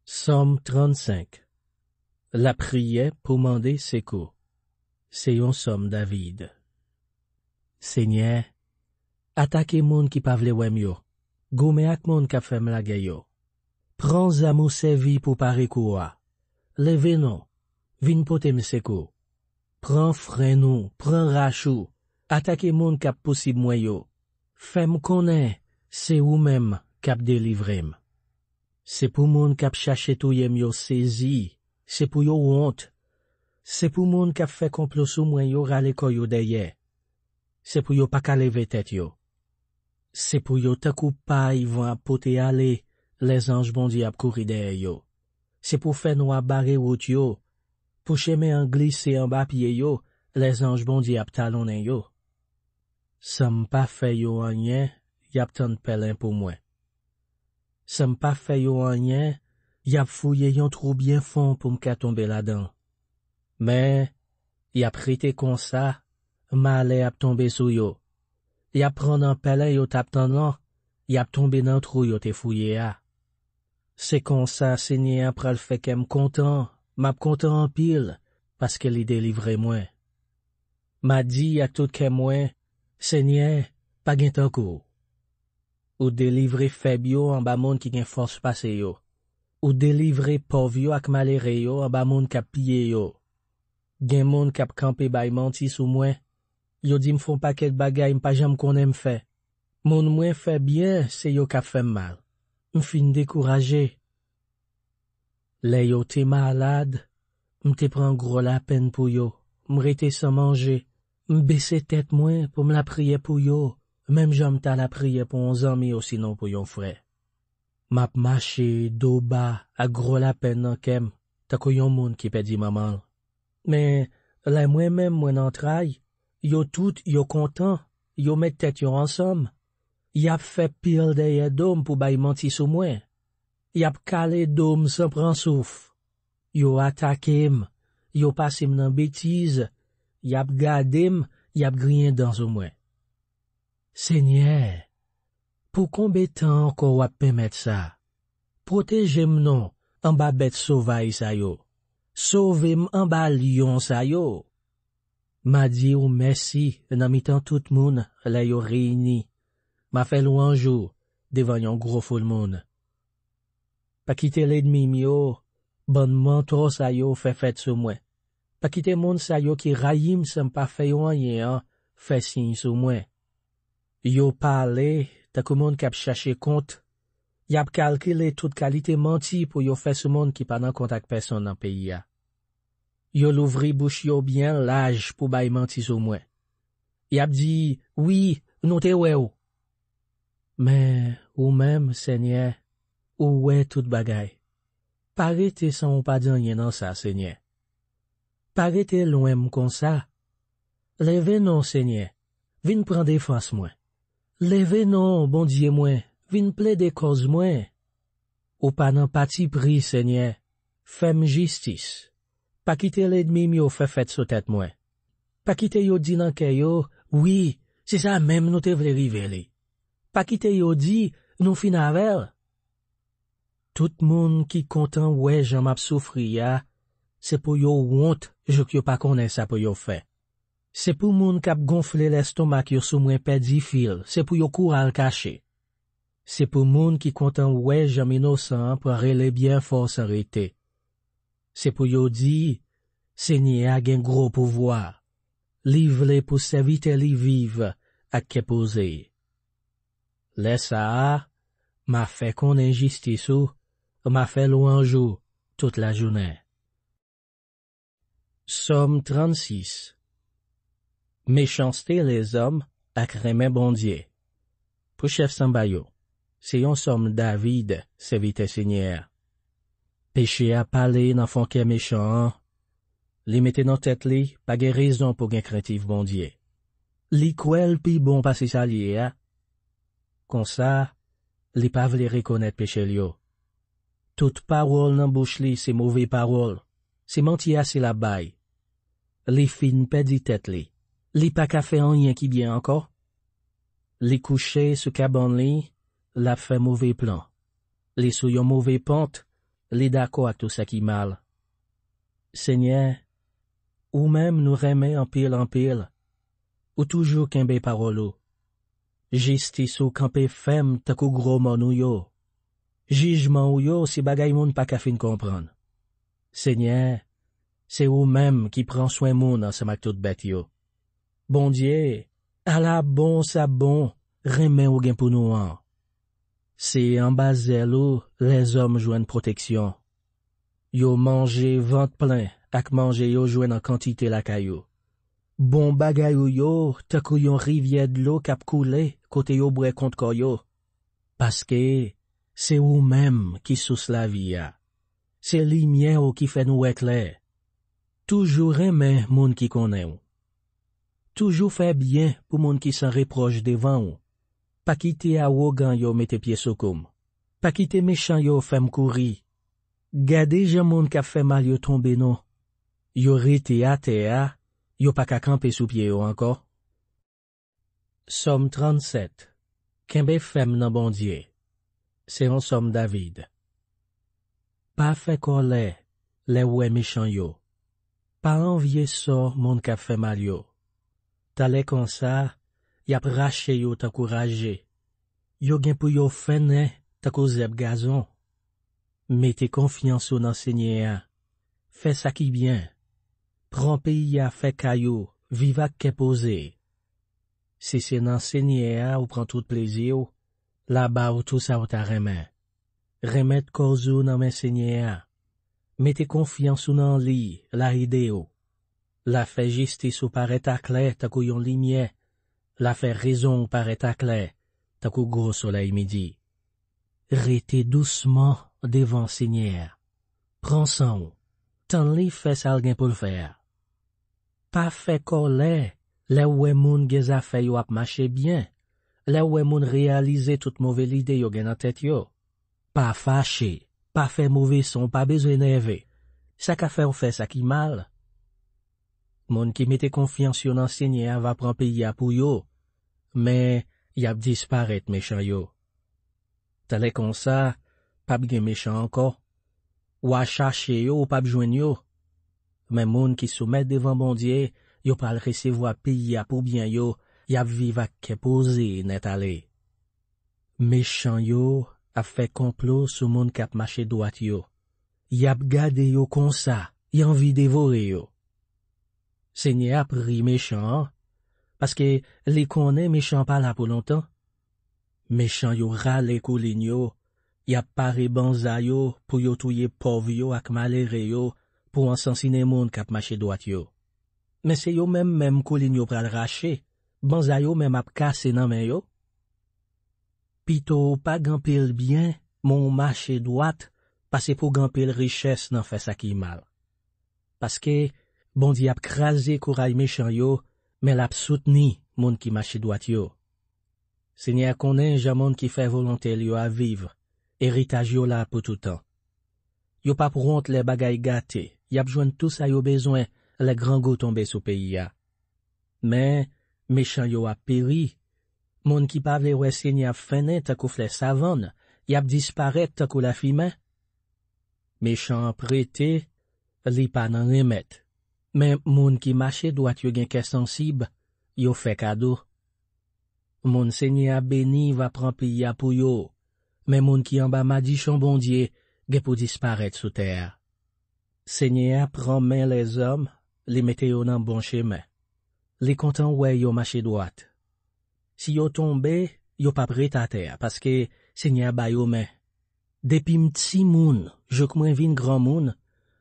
Somme 35. La prière pour demander secours. C'est un somme David. Seigneur, attaquez moun qui pa vle wèm yo. Gome ak moun k'ap fèm la gè yo. Prends zamou servi pour pare koua. Leve non, vin pote m secours. Prends frère nou, prends rachou. Attaquez moun k'ap posib mwen yo. Fèm konnen, c'est ou même k'ap délivrem. C'est pour moun k'ap chache touyem yo sezi, c'est pour yo honte. C'est pour moun k'ap fait complot sou mwen yo rale ko yo deye. C'est pour yo pa ka leve tête yo. C'est pour yo takou pa y vont apote ale, les anges bondi ap kouri deye yo. C'est pour faire nou barre route yo, pour cheme en glisse en bas pied yo, les anges bondi ap talonen yo. Sam pa fait yo anyen, yap tan pelin pour moi. Sam pa fait yo anyen, yap fouye yon trou bien fond pour m'ka tombe là-dedans. Mais, yap rete kon sa, malè ap tombe sou yo. Yap pran nan pelin yo tap tan lan, yap tombe nan trou yo te fouye a. C'est kon sa, Seigneur pral fait kem content, m'ap content en pile, parce que li délivre moi. M'a dit ak tout kem moi, Seigneur, pa gen tankou. Ou délivre feb yo en bas moun ki gen force passe yo. Ou délivre pauvre yo ak malere yo en bas moun kap pille yo. Gen moun kap kampe bay manti sou mwen. Yo di m'fon paquet bagay m'pa jam konnen m'fè. Moun mwen fè bien, c'est yo kap fè mal. M'fin découragé. Le yo te malade, m'te pran gros la peine pou yo. M'rete sans manger. M'baisse tête mwen pour m'la prier pour yo. Même j'aime ta la prière pour 11 amis ou sinon pour yon frère. M'a marché do bas à gros la peine nan kem, ta ko yon moun qui pedi maman. Mais la moi-même mwen entraille, yo tout yo content, yo met tête yo ensemble. Y a fait pile derrière dôme pour bay menti sou mwen. Y a calé dôme sans prend souffle. Yo attaqué m, yo passé m nan bêtise, y a gardé m, y a grien dans au mwen. Seigneur, pour combien de temps encore wap permettre ça? Protégez-moi non, en bas bête sauvage sa yo. Sauvez-moi en bas lion sa yo. M'a dit ou merci, nan mitan tout moun, la yo réuni. M'a fait louanjou, devant yon gros foule moun. Pa kite l'ennemi yo, bon mentor sa yo fait fête sou mwen. Pa kite moun sa yo ki rayim sem pa fait yon yen, fait signe sou mwen. Yo parle, ta kou moun kap chache compte. Yap calculé toute qualité menti pour yo fè sou moun ki pa nan kontak person nan pays ya. Yo l'ouvri bouche yo bien large pour bay menti sou mwen. Yap di, oui, nou te wè ou. Mais, ou même, Seigneur, ou wè tout bagay. Parete san ou pa djanyen nan sa, Seigneur. Parete loin kon sa. Leve non, Seigneur, vin pran défense mwen. Leve non, bon Dieu mwen, vin plaide cause mwen. Ou pa nan pati pri, Seigneur, fèm justice. Pa kite l'ennemi yo fè fèt sou tèt mwen. Pa kite yo di nan kè yo, oui, c'est ça même nou te vle rive li. Pa kite yo di, nou fin avel. Tout moun ki kontan wè jan map soufri ya, c'est pou yo honte, jok yo pa konnen sa pou yo fè. C'est pour moun kap gonfle l'estomac yo sou mwen pedi fil, c'est pour yo koural caché. C'est pour moun ki kontan wè jam innocent pour rele bien force arrêté. C'est pour yo di, Seigneur a gen gros pouvoir. Li vle pou servite li vive ak ke pose. Lesa a, m'a fait konnen justice ou, m'a fait louanjou toute la journée. Somme 36. Méchanceté les hommes ak remè bon Dieu. Pour chef Sambayo, c'est yon somme David, servite Seigneur. Péché a parlé nan fon kè méchant, li mette nan tête li, pa gen raison pour gen craintif bon Dieu. Li kwel pi bon pasi sa liye a. Kon sa, li pa vle reconnaître péché li yo. Tout parole nan bouche li, c'est mauvais parole. C'est menti a c'est la baille. Li fin pedi tête li. Li pa ka fè anyen ki bien encore. Li couché sou cabane li, la fè mauvais plan. Li sou yon mauvais pente, li d'accord ak tout ça qui mal. Seigneur, ou même nous remet en pile, ou toujours kembe parolo. Justice ou campé femme takou gros mon ou yo. Jugement ou yo si bagay moun pa ka fin comprendre. Seigneur, c'est ou même qui prend soin moun ensemble avec tout bête yo. Bon Dieu, à la bon sa bon, remet ou gen pour nous an. C'est en basel ou les hommes joignent protection. Yo manger ventre plein, ak manger yo joignent en quantité la caillou. Bon bagay ou yo, takou yon rivière de l'eau kap koule, côté yo bre kont koyo. Parce que c'est ou même qui sous la vie a. C'est lumière ou qui fait nous éclair. Toujours aimer moun qui connaît ou. Toujours faire bien pour moun qui s'en reproche devant ou. Pas quitter arrogant yo mette pied sous koum. Pas quitter méchant yo fèm kouri. Gade jan moun k'ap fait mal yo tombe non. Yo rete à terre, yo pas ka camper sous pied yo encore. Somme 37. Kembe fem nan bon Dieu. C'est un somme David. Pas fait colère, les ouè méchant yo. Pas envier ça, moun k'ap fait mal yo. T'allais comme ça, y ap rache yo t'encourager. Yo gen pou yo fene, t'ako zeb gazon. Mettez confiance au Seigneur. Fais ça qui bien. Prends pays à fait caillou, viva qu'est posé. Si c'est dans Seigneur ou prend tout plaisir, là-bas ou tout ça ou ta remet. Remettre cause ou dans mes Seigneur. Mettez confiance ou dans li, la idéo. La fait justice ou paraît à clair, ta yon lumière. La fait raison ou paraît à clair, ta gros soleil midi. Restez doucement devant Seigneur. Prends son. Tant li fait ça gen pour le faire. Pas fait colère, là où moun gen a fait yo ap marché bien. Là où moun réaliser toute mauvaise idée yo gen en tête yo. Pas fâché, pas fait mauvais son, pas besoin énervé. Ça qu'a fait ou fait ça qui mal. Moun qui mette confiance yo dans Seigneur va prendre pays à pour yo. Mais y a disparaître méchant yo. T'allais comme ça, pas bien méchant encore. Ou à chercher yo ou pas besoin yo. Mais moun qui soumet devant bon Dieu, yo pas le recevoir pays à pour bien yo, y a vivre à qu'est posé net aller. Méchant yo a fait complot sur moun k'ap marché droite yo. Y a gardé yo comme ça, y a envie dévorer yo. Seigneur a pris méchant, parce que les connaît méchant pas là pour longtemps. Méchant yo râle koulin yo, y a paré banza yo pour yo touye pauvre yo ak malere yo pour ensansiner moun k'ap marché droite yo. Mais c'est yo même koulin yo pral rache, banza yo même ap kase nan men yo. Pito pas gampil bien, mon marché droite, parce pour gampil richesse nan fait ça qui mal. Parce que bon Dieu ap krasé courage méchant yo, mais l'ap souteni moun qui marché droite yo. Seigneur connaît jan moun qui fait volonté yo à vivre, héritage yo là pour tout temps. Yo pas pour honte les bagay gâté, y ap joindre tout ça yo besoin, les grands go tomber sous pays ya. Mais méchant yo a péri. Moun qui pa vle wè Seigneur fene takou flè savane, y ap disparaît takou la fime. Méchant prêté, li pa nan remet. Mais moun qui marche doit yo gen kè sensible, yo fait cadeau. Moun Seigneur béni va prendre pays pour yo. Mais moun qui en bas madichon bon Dieu, gen pou disparaître sous terre. Seigneur prend main les hommes, les mette yo nan bon chemin. Les content wè yo marche droite. Si yo tombe, yo pa prêt à terre, parce que Seigneur ba yo men. Depuis m'ti moun, je k'mwen vin grand moun,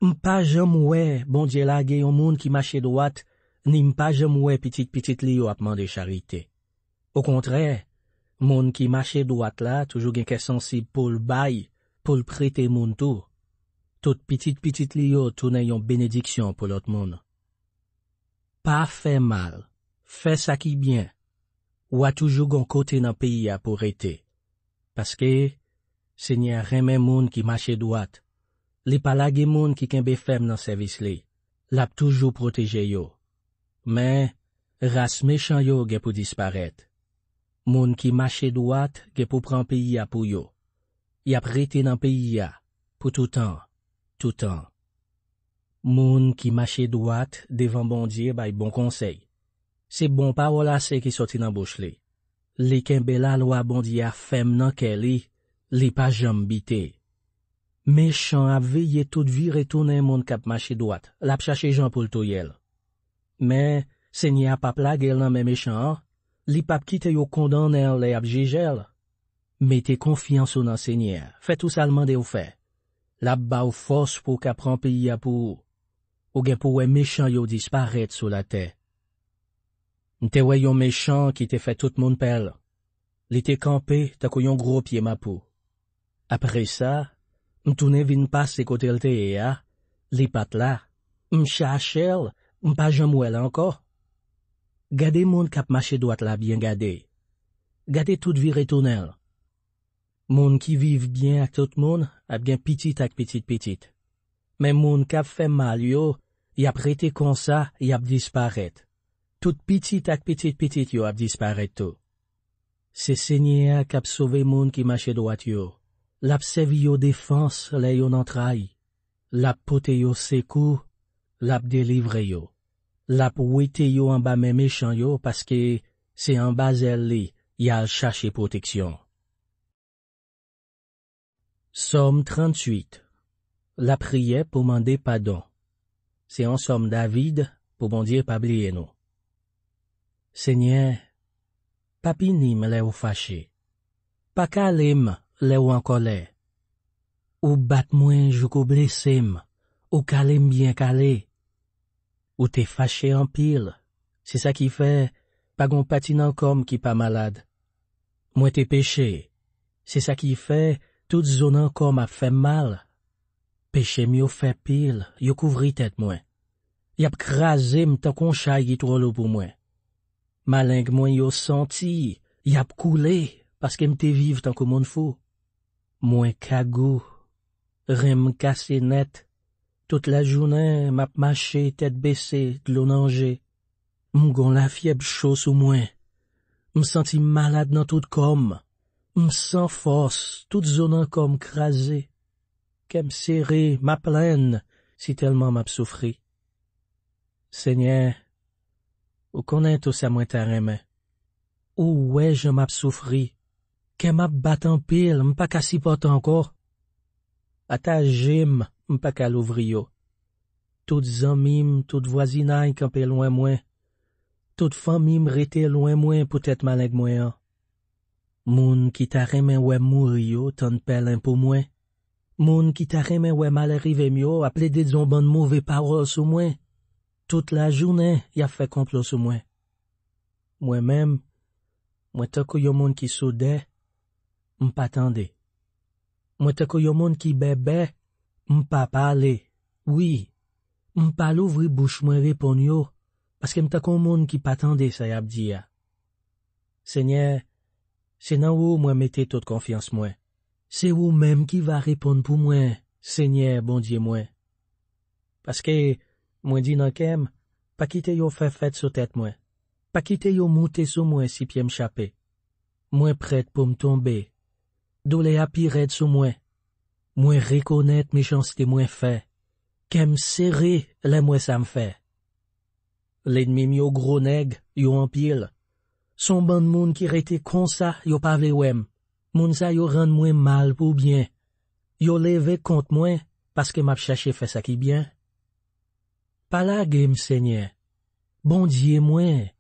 m'pa jam wè, bon Dieu la gen yon moun qui marche droite, ni m'pa jam wè petit li yo ap mande charité. Au contraire, moun qui marche droite là, toujours gen kè sensible pour le bail, pour le prêter moun tout. Tout petit li yo tourne yon bénédiction pour l'autre moun. Pas fait mal, fait ça qui bien. Ou a toujours gon côté dans pays à pour été. Parce que, Seigneur remet moun qui marche droite. Li pa lage moun qui kembe fem dans service li. L'a toujours protégé yo. Mais, race méchant yo gen pour disparaître. Moun qui marche droite gen pour prendre pays à pour yo. Y a prêté dans pays à, pour tout temps. tout temps. Moun qui marche droite devant bon Dieu bay bon conseil. C'est bon parole assez qui sorti dans bouche li. Li kembe la loi bon Dieu a fem nan ke li pa jam bité. Méchant a veillé toute vie retourner moun kap marche droite, l'a chercher Jean pour le toyel. Mais Seigneur pas plaguer nan men méchant, li pa quitte yo condamner les ap jugel. Mettez confiance dans Seigneur, faites tout ça demander ou fait. La ba ou force pour qu'a prend pays a pour ou gen pour méchant yo disparaître sur la terre. N'te wè yon méchant qui te fait tout moun pel. Li te campé ta yon gros pied ma pou. Après ça, m'tourne vin passe côté le te a, li pat la, m'chachel, m'pa jamouel encore. Gade moun kap marche droite la bien gade. Gade tout vie retournel. Moun qui vive bien ak tout moun, ap gen petit ak petit. Mais moun kap fait mal yo, y ap rete comme ça, y ap disparaître. Tout petit ak petit yo ap disparaître tout. C'est Seigneur kap sauve moun qui marche droite yo. L'ap servi yo défense le yo nan trai. L'ap pote yo sekou, l'ap délivre yo. L'ap wete yo en bas men méchant yo parce que c'est en bas li, y a chercher protection. Somme 38. La prière pour demander pardon. C'est en somme David pour bon Dieu pas oublier nous. Seigneur, pas pinim le ou fâché. Pas calem le ou en colère. Ou bat moins jusqu'au blessem, ou calem bien calé. Ou t'es fâché en pile. C'est ça qui fait, pas gon patinant comme qui pas malade. Moi t'es péché. C'est ça qui fait, toute zone comme a fait mal. Péché mieux fait pile, yo couvri tête moi. Y ap krasé m'tan kon chay qui trop l'eau pour moi. Maling moi yo senti, y ap coulé, parce que m'te vive tant que moun fou. Moi kagou, rem cassé net, toute la journée m'a marché tête baissée, de l'eau nangé. M'gon la fièvre chaud sous moi. M'senti malade dans tout comme. M'sens force, toute zone comme crasé. Qu'em serré, ma plaine, si tellement m'a souffri. Seigneur, ou connaît tout ça moi ta remè. Ou ouais je m'a souffri. Qu'em m'a bat en pile, m'pas qu'à si porte encore. A ta gym, m'pas qu'à l'ouvrir. Toutes zanmim, toute voisinage campé loin moins. Toute famille m'rete loin moins peut-être malègue moins. Moun qui t'a remè ouais mourir tant pelin pour moi. Moun qui t'a remè ouais mal arrivé mieux, appelé des bonnes mauvais paroles sur moi. Toute la journée, y a fait complot sur moi. Moi-même, moi t'as que yon moun qui soudait, m'pas tende. Moi t'as que yon moun qui bébé, m'pas parler. Oui, m'pas l'ouvrir bouche moi répondre yo, parce que m'ta kon moun qui pas tende ça y a dit. Seigneur, c'est nan ou moi mettez toute confiance moi. C'est vous même qui va répondre pour moi, Seigneur, bon Dieu moi. Parce que, moi dis nan kem, pas quitter yo fait fête sur tête moi. Pas quitter yo monter sur moi si pied m'chaper. Moi prête pour m'tomber. Doule a piret sur moi. Moi reconnaître méchanceté moi fait. Kem serré, le moi ça me fait. L'ennemi mi yo gros nèg, yo en pile. Son ban moun qui rete comme ça, yo pa vle wèm. Moun sa yo rend moi mal pour bien. Yo levé contre moi, parce que m'a cherché fait ça qui bien. Pas la game, Seigneur. Bon Dieu, moi,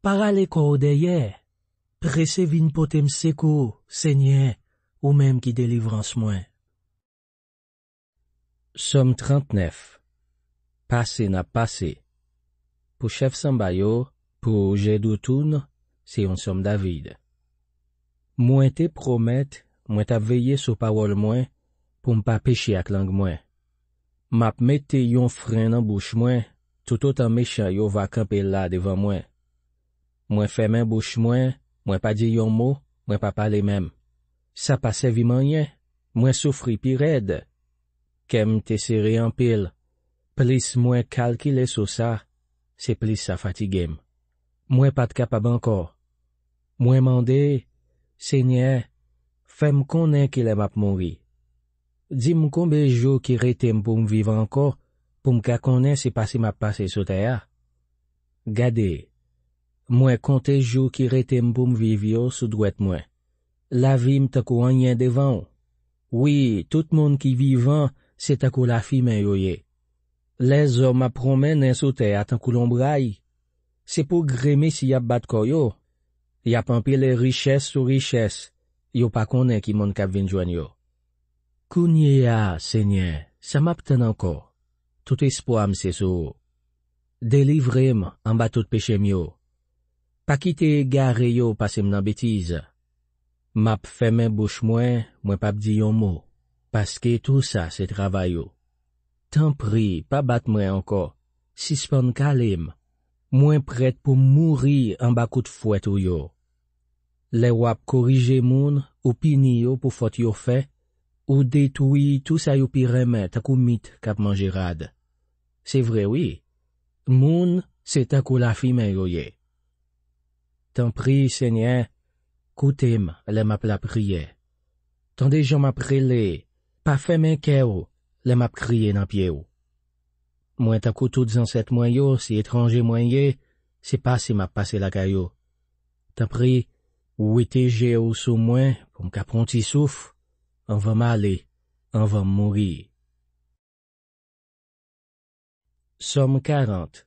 parale ko derrière. Presse vin potem secours, Seigneur, ou même qui délivrance moi. Somme 39. Passé n'a passé. Pour chef Sambayo, pour Jedoutoun, c'est un somme David. Moi te promette, moi t'a veillé sur parole moi, pour m'pas pécher ak langue moi. M'a mette yon frein dans bouche moi, tout autant méchant yo va camper là devant moi. Moi ferme bouche moi pas dit yon mot, moi pas parler même. Ça pas servi rien, moi souffri pi raide. Kem te serré en pile. Plus moi calculer sur ça, c'est plus ça fatigue. Moi pas de capable encore. Moi mandé, Seigneur, fais-moi connaître qu'il est m'a mourir. Dis-moi combien de jours qui restent pour me vivre encore, pour me connaître c'est passé m'a passé sur terre. Gade, moi compter jours qui restent pour me vivre yo sous droite moi. La vie m'ta ko rien devant. Oui, tout le monde qui vivant, c'est ta ko la fille yo ye. Les hommes a promènent sur terre tant que l'ombraille. C'est pour grémer si y a bat koyo. Y a pampé les richesses sur richesses. Yo pas connaît qui mon k'ap vinn joindre yo. Kounye a, Seigneur, ça m'apten encore. Tout espoir m'se sou. Délivrez-moi en bas tout péché mio. Pas quitter égaré yo passe m'nan bêtise. M'ap fait mes bouche moins pas dit yon mot. Parce que tout ça c'est travail yo. Tant prie, pas battre moi encore. Suspend calme. Moins prête pour mourir en bas coup de fouet ou yo. Les wap corriger moun ou pini yo pour faute yo fait ou détruire tout ça yo pi remet ta kou mit k'ap manger rade. C'est vrai oui. Moun c'est ta kou la fime yo ye. Tant prie Seigneur, koutez-moi, les m'a la prière. Tant des gens m'a prélé, pas fait men kèo, les m'a crié dans pied ou. Moi ta kou toutes ancêtres moi yo, si étranger moi ye, c'est pas si m'a passé la caillou. Tant prie, ou était j'ai ou sous moi, pour m'apprenti souffle, on va m'aller, on va mourir. Somme 40.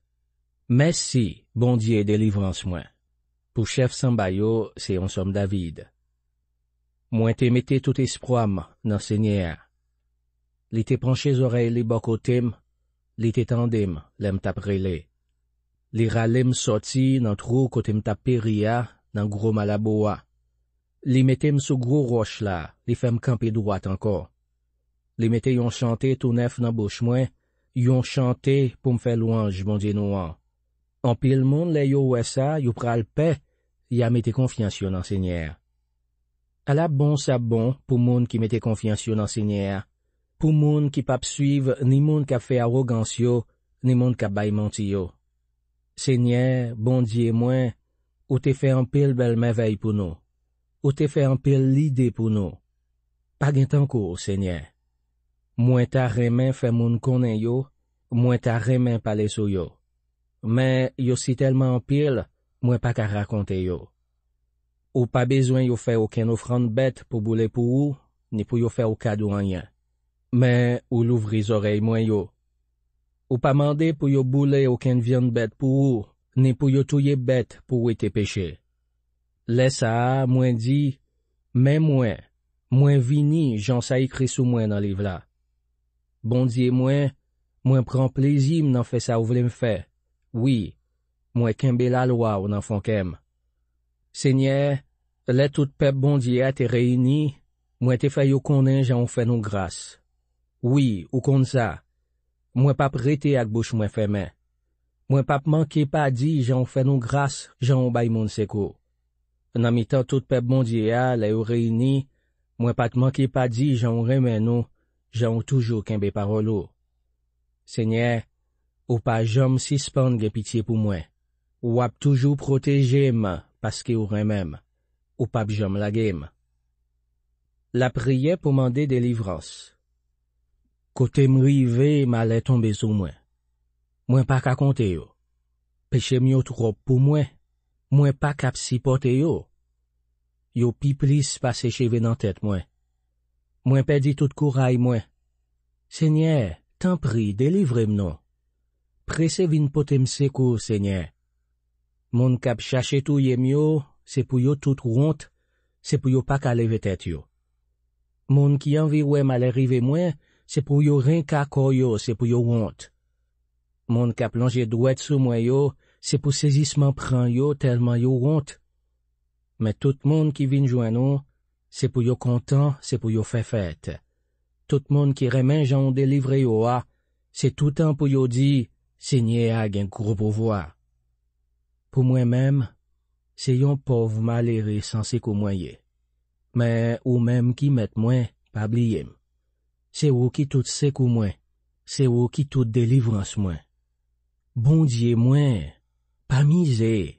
Merci, bon Dieu, délivrance moi. Pour chef Sambayo, c'est un somme David. Moi te mette tout espoir dans Seigneur. Li te penché oreilles li bokotem, li te tendem, lem taprele. Li ralem sorti dans trou kote m taperia, dans gros malaboa. Li mettem sous gros roche là, li fem camper droite encore. Li mette yon chanté tout neuf dans bouche moi, yon chanté pour me faire louange, mon Dieu noir. En pile monde le yo wè ça, yo pral paix, y a mette confiance dans Seigneur. A la bon sa bon pour monde qui mette confiance dans Seigneur. Pour monde qui pa suivre ni monde qui fait arrogance yo, ni monde qui bay menti yo. Seigneur, bon Dieu moi, ou te fait un pile belle merveille pour nous. Ou te fait un pile l'idée pour nous. Pas gen tankou, Seigneur. Moins ta remen fait moun konnen yo, moins ta remen pale sou yo. Mais yo si tellement en pile, moins pas qu'à raconter yo. Ou pas besoin yo faire aucune offrande bête pour bouler pour ou, ni pour yo faire au cadeau rien. Mais ou l'ouvrir oreilles moins yo. Ou pas mandé pour yo bouler aucune viande bête pour ou, ni pour yo touyer bête pour ou tes péchés. Laisse ça, moins dit, mais moins vini, j'en sa écrit sous moi dans livre là. Bon Dieu moins prend plaisir m'en fait ça ou vle me faire. Oui, moi kembe la loi ou nan fon kem. Seigneur, let tout peuple bon Dieu a te réuni, moi te fait yo konnen jan fait nous grâce. Oui, ou kon ça. Moi pas prêté ak bouche moi fermé. Moi pas manqué pas dit jan fait nous grâce, jan bay moun secours. Nan mitan tout peuple bon Dieu a la yo réuni, moi pas manqué pas dit jan remen nous, jan toujours kembe parolo. Seigneur, ou pas jam suspend gen pitié pour moi. Ou ap toujours protéger moi parce que ou remem. Ou pas jam la game. La prière pour demander délivrance. Côté m'rive, m'allait tomber sous moi. Moi pas qu'à compter yo. Péché m'yo trop pour moi. Moi pas qu'à supporter yo. Yo pi plis passe cheve dans tête moi. Moi perdi tout courage moi. Seigneur, t'en prie, délivrez-moi. Presse vin potem secours, Seigneur. Mon kap chache tout yem yo, c'est pour yo tout honte, c'est pour yo pas qu'à lever tête yo. Mon qui envie ouais mal arrivé moi, c'est pour yo rien qu'à yo, c'est pour yo honte. Mon kap plongé droit sous moi yo, c'est pour saisissement prend yo tellement yo honte. Mais tout monde qui vient joindre nous, c'est pour yo content, c'est pour yo faire fête. Tout monde qui remet j'en délivré yo a, c'est tout temps pour yo dire, Seigneur a gen gros pouvoir. Pour moi-même, c'est yon pauvre malheureux sans secours moyen. Mais ou même qui met moi, pas oublier. C'est ou qui tout secours moi, c'est ou qui tout délivrance moi. Bon Dieu moi, pas misé,